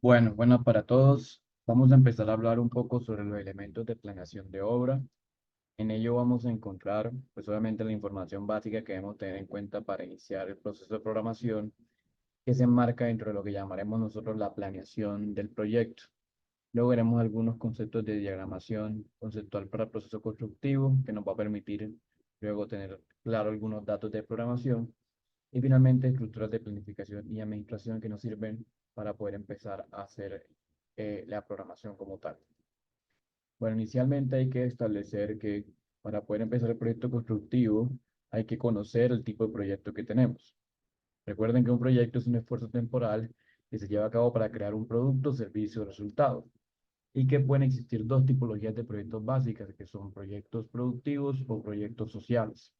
Buenas para todos. Vamos a empezar a hablar un poco sobre los elementos de planeación de obra. En ello vamos a encontrar, pues obviamente la información básica que debemos tener en cuenta para iniciar el proceso de programación, que se enmarca dentro de lo que llamaremos nosotros la planeación del proyecto. Luego veremos algunos conceptos de diagramación conceptual para el proceso constructivo, que nos va a permitir luego tener claro algunos datos de programación. Y finalmente, estructuras de planificación y administración que nos sirven para poder empezar a hacer la programación como tal. Bueno, inicialmente hay que establecer que para poder empezar el proyecto constructivo hay que conocer el tipo de proyecto que tenemos. Recuerden que un proyecto es un esfuerzo temporal que se lleva a cabo para crear un producto, servicio o resultado, y que pueden existir dos tipologías de proyectos básicas, que son proyectos productivos o proyectos sociales.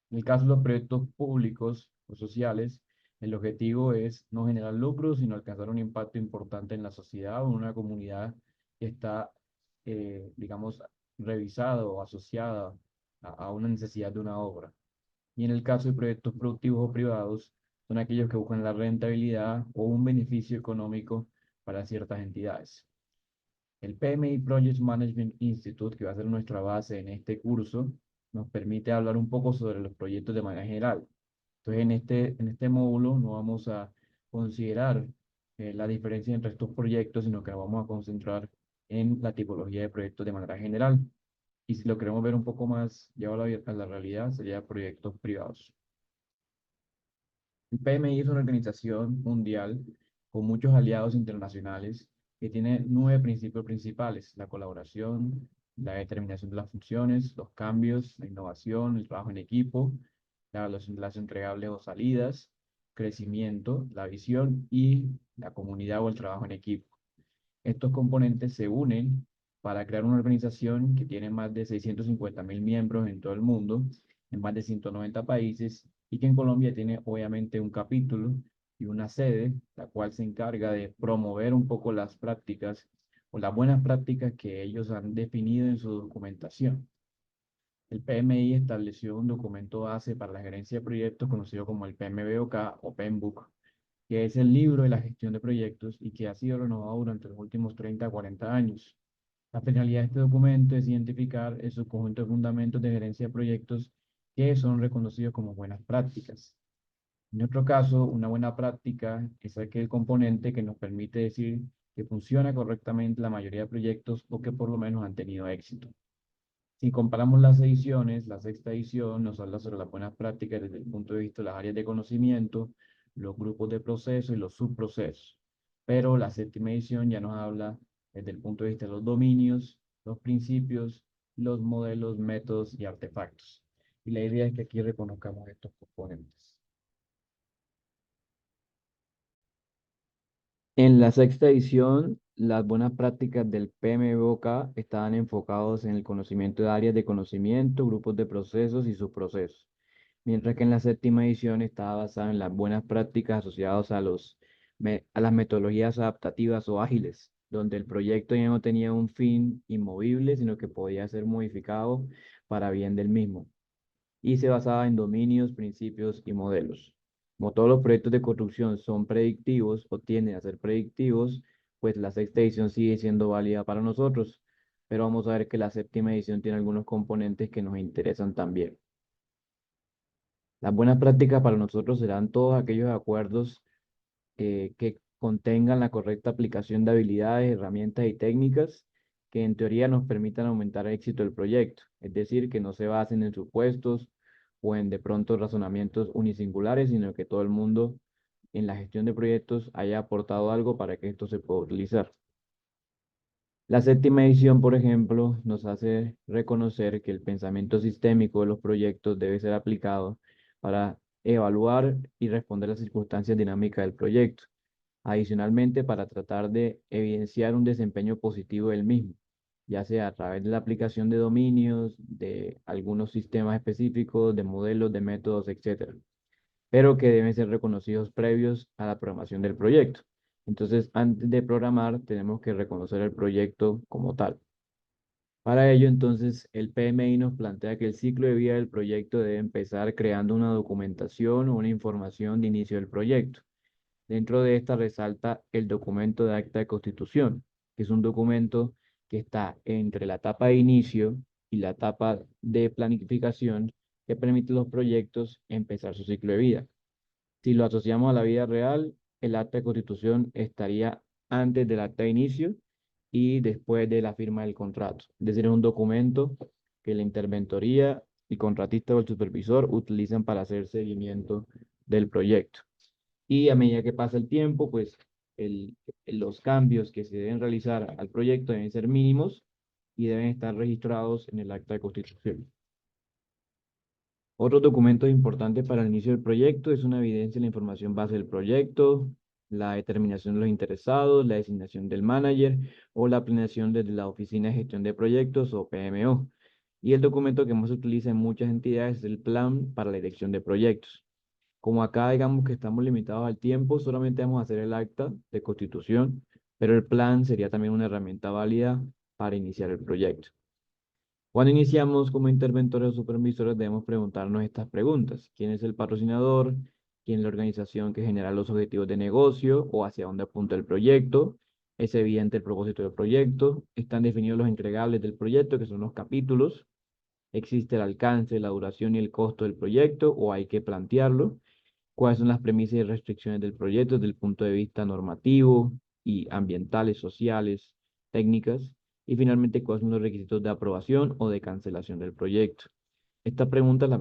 En el caso de los proyectos públicos o sociales, el objetivo es no generar lucros, sino alcanzar un impacto importante en la sociedad o en una comunidad que está, digamos, revisada o asociada a una necesidad de una obra. Y en el caso de proyectos productivos o privados, son aquellos que buscan la rentabilidad o un beneficio económico para ciertas entidades. El PMI Project Management Institute, que va a ser nuestra base en este curso, nos permite hablar un poco sobre los proyectos de manera general. Entonces, en este módulo no vamos a considerar la diferencia entre estos proyectos, sino que nos vamos a concentrar en la tipología de proyectos de manera general. Y si lo queremos ver un poco más llevado a la realidad, sería proyectos privados. El PMI es una organización mundial con muchos aliados internacionales que tiene 9 principios principales: la colaboración, la determinación de las funciones, los cambios, la innovación, el trabajo en equipo, las entregables o salidas, crecimiento, la visión y la comunidad o el trabajo en equipo. Estos componentes se unen para crear una organización que tiene más de 650.000 miembros en todo el mundo, en más de 190 países, y que en Colombia tiene obviamente un capítulo y una sede, la cual se encarga de promover un poco las prácticas o las buenas prácticas que ellos han definido en su documentación. El PMI estableció un documento base para la gerencia de proyectos conocido como el PMBOK o PMBOK, que es el libro de la gestión de proyectos y que ha sido renovado durante los últimos 30 a 40 años. La finalidad de este documento es identificar el subconjunto de fundamentos de gerencia de proyectos que son reconocidos como buenas prácticas. En nuestro caso, una buena práctica es aquel componente que nos permite decir que funciona correctamente la mayoría de proyectos o que por lo menos han tenido éxito. Si comparamos las ediciones, la sexta edición nos habla sobre las buenas prácticas desde el punto de vista de las áreas de conocimiento, los grupos de proceso y los subprocesos. Pero la séptima edición ya nos habla desde el punto de vista de los dominios, los principios, los modelos, métodos y artefactos. Y la idea es que aquí reconozcamos estos componentes. En la sexta edición, las buenas prácticas del PMBOK estaban enfocados en el conocimiento de áreas de conocimiento, grupos de procesos y subprocesos, mientras que en la séptima edición estaba basada en las buenas prácticas asociadas a las metodologías adaptativas o ágiles, donde el proyecto ya no tenía un fin inmovible, sino que podía ser modificado para bien del mismo y se basaba en dominios, principios y modelos. Como todos los proyectos de construcción son predictivos o tienden a ser predictivos, pues la sexta edición sigue siendo válida para nosotros, pero vamos a ver que la séptima edición tiene algunos componentes que nos interesan también. Las buenas prácticas para nosotros serán todos aquellos acuerdos que contengan la correcta aplicación de habilidades, herramientas y técnicas que en teoría nos permitan aumentar el éxito del proyecto, es decir, que no se basen en supuestos o en de pronto razonamientos unisingulares, sino que todo el mundo en la gestión de proyectos haya aportado algo para que esto se pueda utilizar. La séptima edición, por ejemplo, nos hace reconocer que el pensamiento sistémico de los proyectos debe ser aplicado para evaluar y responder a las circunstancias dinámicas del proyecto. Adicionalmente, para tratar de evidenciar un desempeño positivo del mismo, ya sea a través de la aplicación de dominios, de algunos sistemas específicos, de modelos, de métodos, etcétera, pero que deben ser reconocidos previos a la programación del proyecto. Entonces, antes de programar, tenemos que reconocer el proyecto como tal. Para ello, entonces, el PMI nos plantea que el ciclo de vida del proyecto debe empezar creando una documentación o una información de inicio del proyecto. Dentro de esta resalta el documento de acta de constitución, que es un documento que está entre la etapa de inicio y la etapa de planificación que permite a los proyectos empezar su ciclo de vida. Si lo asociamos a la vida real, el acta de constitución estaría antes del acta de inicio y después de la firma del contrato. Es decir, es un documento que la interventoría, el contratista o el supervisor utilizan para hacer seguimiento del proyecto. Y a medida que pasa el tiempo, pues el- los cambios que se deben realizar al proyecto deben ser mínimos y deben estar registrados en el acta de constitución. Otros documentos importantes para el inicio del proyecto es una evidencia de la información base del proyecto, la determinación de los interesados, la designación del manager o la planeación desde la Oficina de Gestión de Proyectos o PMO. Y el documento que más se utiliza en muchas entidades es el plan para la dirección de proyectos. Como acá digamos que estamos limitados al tiempo, solamente vamos a hacer el acta de constitución, pero el plan sería también una herramienta válida para iniciar el proyecto. Cuando iniciamos como interventores o supervisores debemos preguntarnos estas preguntas. ¿Quién es el patrocinador? ¿Quién es la organización que genera los objetivos de negocio o hacia dónde apunta el proyecto? ¿Es evidente el propósito del proyecto? ¿Están definidos los entregables del proyecto, que son los capítulos? ¿Existe el alcance, la duración y el costo del proyecto o hay que plantearlo? ¿Cuáles son las premisas y restricciones del proyecto desde el punto de vista normativo y ambientales, sociales, técnicas? Y finalmente, ¿cuáles son los requisitos de aprobación o de cancelación del proyecto? Estas preguntas las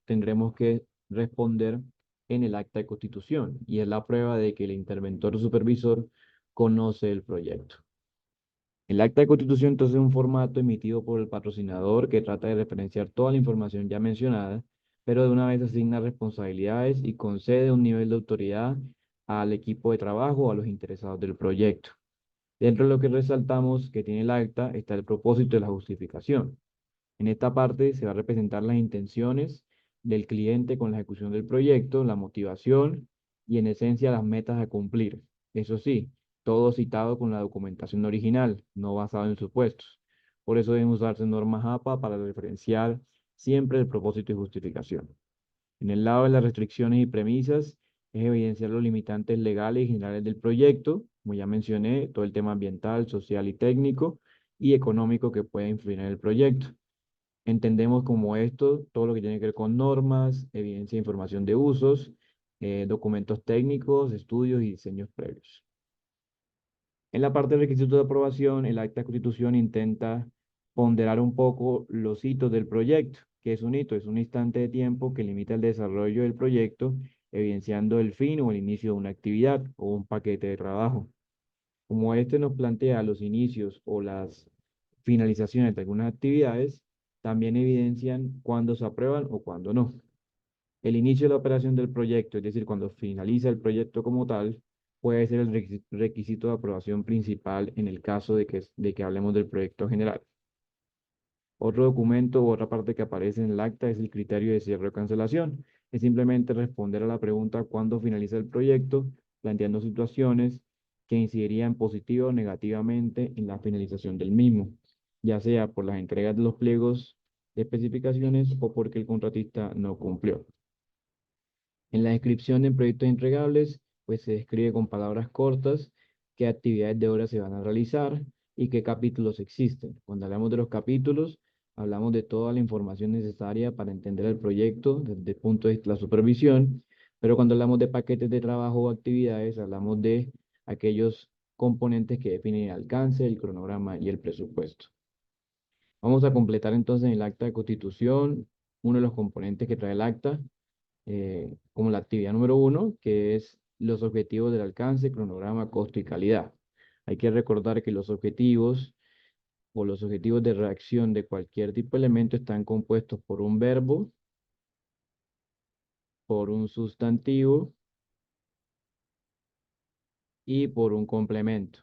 tendremos que responder en el acta de constitución y es la prueba de que el interventor o supervisor conoce el proyecto. El acta de constitución entonces es un formato emitido por el patrocinador que trata de referenciar toda la información ya mencionada, pero de una vez asigna responsabilidades y concede un nivel de autoridad al equipo de trabajo o a los interesados del proyecto. Dentro de lo que resaltamos que tiene el acta está el propósito de la justificación. En esta parte se va a representar las intenciones del cliente con la ejecución del proyecto, la motivación y en esencia las metas a cumplir. Eso sí, todo citado con la documentación original, no basado en supuestos. Por eso deben usarse normas APA para referenciar siempre el propósito y justificación. En el lado de las restricciones y premisas, es evidenciar los limitantes legales y generales del proyecto, como ya mencioné, todo el tema ambiental, social y técnico y económico que puede influir en el proyecto. Entendemos como esto todo lo que tiene que ver con normas, evidencia de información de usos, documentos técnicos, estudios y diseños previos. En la parte de requisitos de aprobación, el acta de constitución intenta ponderar un poco los hitos del proyecto. ¿Qué es un hito? Es un instante de tiempo que limita el desarrollo del proyecto, evidenciando el fin o el inicio de una actividad o un paquete de trabajo. Como este nos plantea los inicios o las finalizaciones de algunas actividades, también evidencian cuándo se aprueban o cuándo no. El inicio de la operación del proyecto, es decir, cuando finaliza el proyecto como tal, puede ser el requisito de aprobación principal en el caso de que hablemos del proyecto general. Otro documento u otra parte que aparece en el acta es el criterio de cierre o cancelación. Es simplemente responder a la pregunta cuándo finaliza el proyecto, planteando situaciones que incidirían positiva o negativamente en la finalización del mismo, ya sea por las entregas de los pliegos de especificaciones o porque el contratista no cumplió. En la descripción de proyectos entregables, pues se describe con palabras cortas qué actividades de obra se van a realizar y qué capítulos existen. Cuando hablamos de los capítulos, hablamos de toda la información necesaria para entender el proyecto desde el punto de vista de la supervisión, pero cuando hablamos de paquetes de trabajo o actividades, hablamos de aquellos componentes que definen el alcance, el cronograma y el presupuesto. Vamos a completar entonces el acta de constitución, uno de los componentes que trae el acta, como la actividad número uno, que es los objetivos del alcance, cronograma, costo y calidad. Hay que recordar que los objetivos o los objetivos de reacción de cualquier tipo de elemento están compuestos por un verbo, por un sustantivo y por un complemento.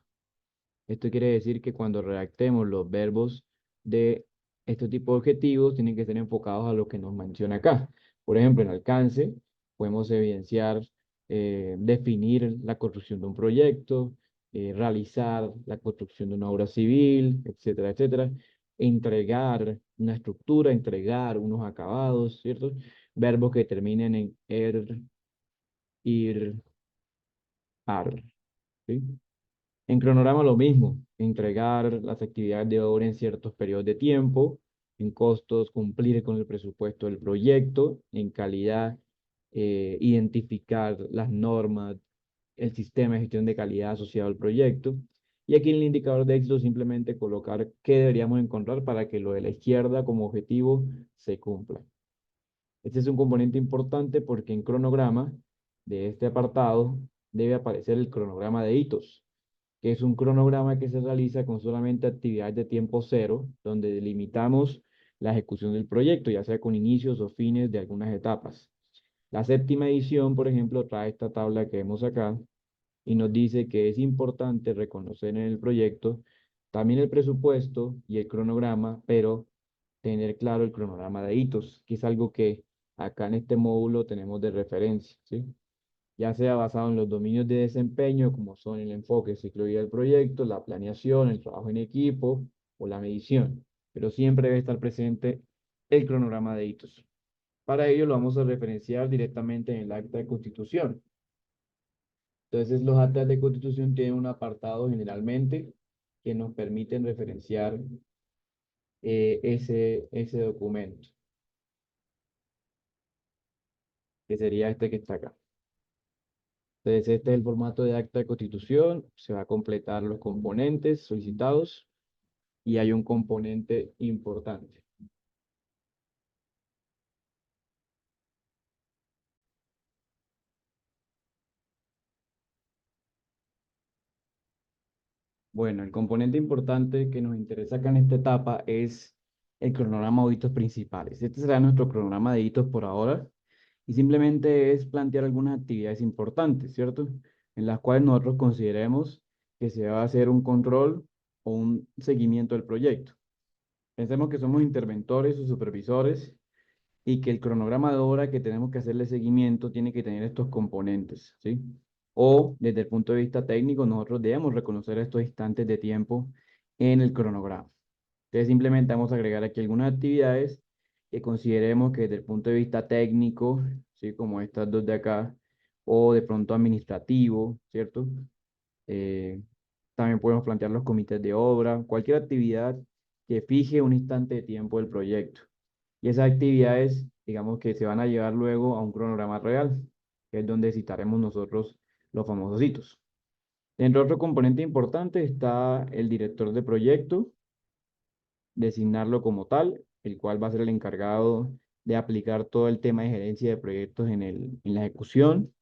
Esto quiere decir que cuando redactemos los verbos de este tipo de objetivos, tienen que estar enfocados a lo que nos menciona acá. Por ejemplo, en alcance, podemos evidenciar, definir la construcción de un proyecto, realizar la construcción de una obra civil, etcétera, etcétera. Entregar una estructura, entregar unos acabados, ¿cierto? Verbos que terminen en er, ir, árbol, ¿sí? En cronograma lo mismo, entregar las actividades de obra en ciertos periodos de tiempo, en costos, cumplir con el presupuesto del proyecto, en calidad, identificar las normas, el sistema de gestión de calidad asociado al proyecto. Y aquí en el indicador de éxito simplemente colocar qué deberíamos encontrar para que lo de la izquierda como objetivo se cumpla. Este es un componente importante porque en cronograma de este apartado debe aparecer el cronograma de hitos, que es un cronograma que se realiza con solamente actividades de tiempo cero, donde delimitamos la ejecución del proyecto, ya sea con inicios o fines de algunas etapas. La séptima edición, por ejemplo, trae esta tabla que vemos acá y nos dice que es importante reconocer en el proyecto también el presupuesto y el cronograma, pero tener claro el cronograma de hitos, que es algo que acá en este módulo tenemos de referencia, ¿sí? Ya sea basado en los dominios de desempeño, como son el enfoque, ciclo de vida del proyecto, la planeación, el trabajo en equipo o la medición, pero siempre debe estar presente el cronograma de hitos. Para ello lo vamos a referenciar directamente en el acta de constitución. Entonces, los actas de constitución tienen un apartado generalmente que nos permiten referenciar ese documento, que sería este que está acá. Entonces, este es el formato de acta de constitución. Se va a completar los componentes solicitados y hay un componente importante. Bueno, el componente importante que nos interesa acá en esta etapa es el cronograma de hitos principales. Este será nuestro cronograma de hitos por ahora y simplemente es plantear algunas actividades importantes, ¿cierto? En las cuales nosotros consideremos que se va a hacer un control o un seguimiento del proyecto. Pensemos que somos interventores o supervisores y que el cronograma de obra que tenemos que hacerle seguimiento tiene que tener estos componentes, ¿sí? O desde el punto de vista técnico, nosotros debemos reconocer estos instantes de tiempo en el cronograma. Entonces simplemente vamos a agregar aquí algunas actividades que consideremos que desde el punto de vista técnico, ¿sí? Como estas dos de acá, o de pronto administrativo, ¿cierto? Eh, También podemos plantear los comités de obra, cualquier actividad que fije un instante de tiempo del proyecto. Y esas actividades, digamos que se van a llevar luego a un cronograma real, que es donde citaremos nosotros los famosos hitos. Dentro de otro componente importante está el director de proyecto, designarlo como tal, el cual va a ser el encargado de aplicar todo el tema de gerencia de proyectos en la ejecución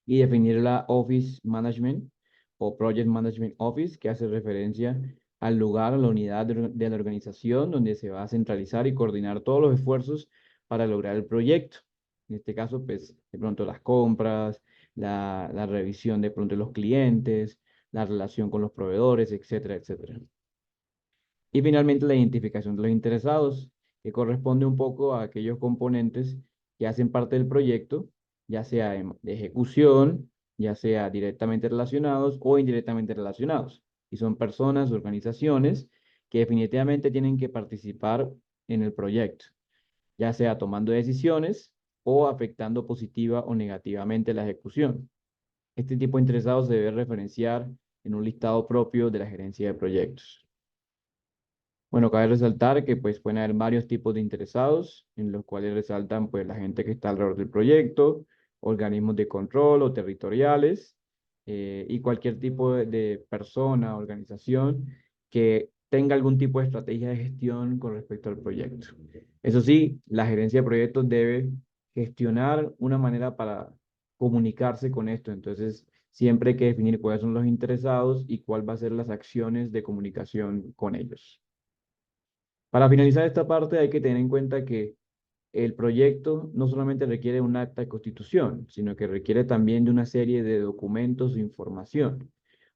y definir la Office Management o Project Management Office, que hace referencia al lugar, a la unidad de la organización donde se va a centralizar y coordinar todos los esfuerzos para lograr el proyecto. En este caso, pues, de pronto las compras, la revisión de pronto de los clientes, la relación con los proveedores, etcétera, etcétera. Y finalmente la identificación de los interesados, que corresponde un poco a aquellos componentes que hacen parte del proyecto, ya sea de ejecución, ya sea directamente relacionados o indirectamente relacionados. Y son personas, organizaciones que definitivamente tienen que participar en el proyecto, ya sea tomando decisiones o afectando positiva o negativamente la ejecución. Este tipo de interesados se debe referenciar en un listado propio de la gerencia de proyectos. Bueno, cabe resaltar que pues pueden haber varios tipos de interesados, en los cuales resaltan pues la gente que está alrededor del proyecto, organismos de control o territoriales, y cualquier tipo de persona, organización que tenga algún tipo de estrategia de gestión con respecto al proyecto. Eso sí, la gerencia de proyectos debe gestionar una manera para comunicarse con esto. Entonces, siempre hay que definir cuáles son los interesados y cuál va a ser las acciones de comunicación con ellos. Para finalizar esta parte hay que tener en cuenta que el proyecto no solamente requiere un acta de constitución, sino que requiere también de una serie de documentos e información.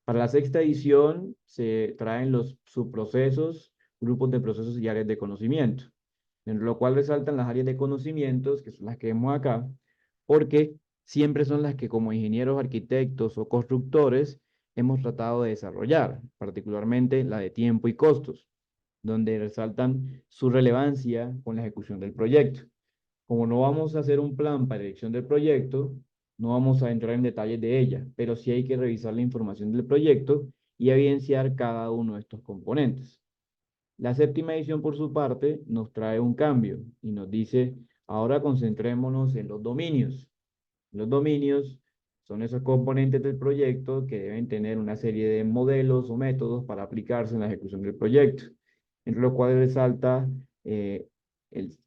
Para la sexta edición se traen los subprocesos, grupos de procesos y áreas de conocimiento, en lo cual resaltan las áreas de conocimientos, que son las que vemos acá, porque siempre son las que como ingenieros, arquitectos o constructores hemos tratado de desarrollar, particularmente la de tiempo y costos, donde resaltan su relevancia con la ejecución del proyecto. Como no vamos a hacer un plan para elección del proyecto, No vamos a entrar en detalles de ella, pero sí hay que revisar la información del proyecto y evidenciar cada uno de estos componentes. La séptima edición, por su parte, nos trae un cambio y nos dice, ahora concentrémonos en los dominios. Los dominios son esos componentes del proyecto que deben tener una serie de modelos o métodos para aplicarse en la ejecución del proyecto, entre los cuales resalta eh,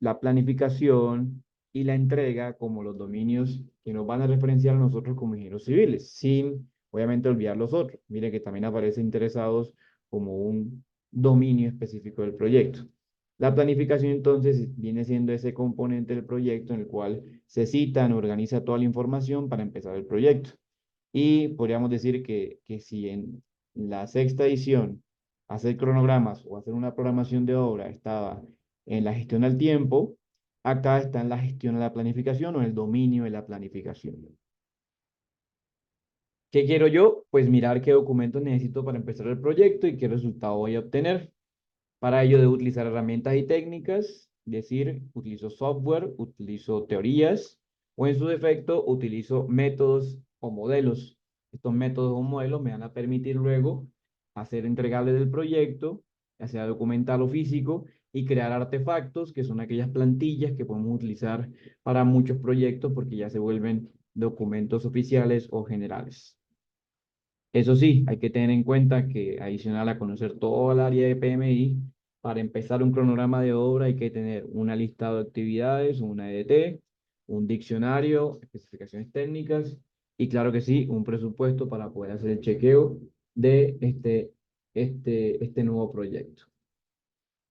la planificación y la entrega como los dominios que nos van a referenciar a nosotros como ingenieros civiles, sin obviamente olvidar los otros. Mire que también aparece interesados como un dominio específico del proyecto. La planificación entonces viene siendo ese componente del proyecto en el cual se citan, organiza toda la información para empezar el proyecto. Y podríamos decir que si en la sexta edición hacer cronogramas o hacer una programación de obra estaba en la gestión al tiempo, acá está en la gestión de la planificación o el dominio de la planificación. ¿Qué quiero yo? Pues mirar qué documentos necesito para empezar el proyecto y qué resultado voy a obtener. Para ello debo utilizar herramientas y técnicas, es decir, utilizo software, utilizo teorías o en su defecto utilizo métodos o modelos. Estos métodos o modelos me van a permitir luego hacer entregables del proyecto, ya sea documental o físico, y crear artefactos que son aquellas plantillas que podemos utilizar para muchos proyectos porque ya se vuelven documentos oficiales o generales. Eso sí, hay que tener en cuenta que adicional a conocer toda el área de PMI, para empezar un cronograma de obra hay que tener una lista de actividades, una EDT, un diccionario, especificaciones técnicas y claro que sí, un presupuesto para poder hacer el chequeo de este nuevo proyecto.